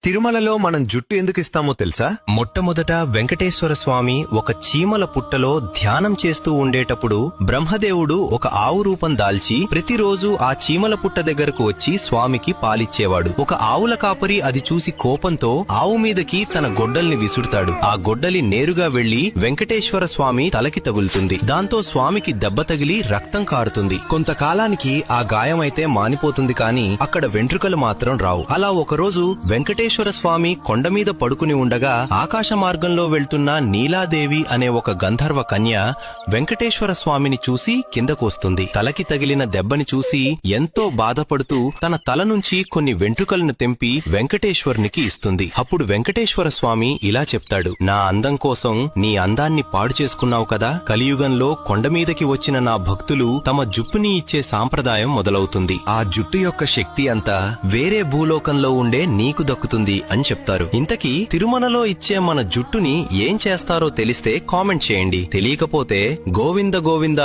తిరుమలలో మనం జుట్టు ఎందుకు ఇస్తామో తెలుసా? మొట్టమొదట వెంకటేశ్వర స్వామి ఒక చీమల పుట్టలో ధ్యానం చేస్తూ ఉండేటప్పుడు బ్రహ్మదేవుడు ఒక ఆవు రూపం దాల్చి ప్రతిరోజు ఆ చీమల పుట్ట దగ్గరకు వచ్చి స్వామికి పాలిచ్చేవాడు. ఒక ఆవుల కాపరి అది చూసి కోపంతో ఆవు మీదకి తన గొడ్డల్ని విసురుతాడు. ఆ గొడ్డలి నేరుగా వెళ్లి వెంకటేశ్వర స్వామి తలకి తగులుతుంది. దాంతో స్వామికి దెబ్బ తగిలి రక్తం కారుతుంది. కొంతకాలానికి ఆ గాయమైతే మానిపోతుంది, కానీ అక్కడ వెంట్రుకలు మాత్రం రావు. అలా ఒకరోజు వెంకటేశ్వర స్వామి కొండ మీద పడుకుని ఉండగా ఆకాశ మార్గంలో వెళ్తున్న నీలాదేవి అనే ఒక గంధర్వ కన్య వెంకటేశ్వర స్వామిని చూసి కిందకు వస్తుంది. తలకి తగిలిన దెబ్బని చూసి ఎంతో బాధపడుతూ తన తల నుంచి కొన్ని వెంట్రుకలను తెంపి వెంకటేశ్వరునికి ఇస్తుంది. అప్పుడు వెంకటేశ్వర స్వామి ఇలా చెప్తాడు, నా అందం కోసం నీ అందాన్ని పాడు చేసుకున్నావు కదా, కలియుగంలో కొండ మీదకి వచ్చిన నా భక్తులు తమ జుట్టుని ఇచ్చే సాంప్రదాయం మొదలవుతుంది. ఆ జుట్టు యొక్క శక్తి అంతా వేరే భూలోకంలో ఉండే నీకు దక్కుతుంది అని చెప్తారు. ఇంతకీ తిరుమలలో ఇచ్చే మన జుట్టుని ఏం చేస్తారో తెలిస్తే కామెంట్ చేయండి. తెలియకపోతే గోవింద గోవింద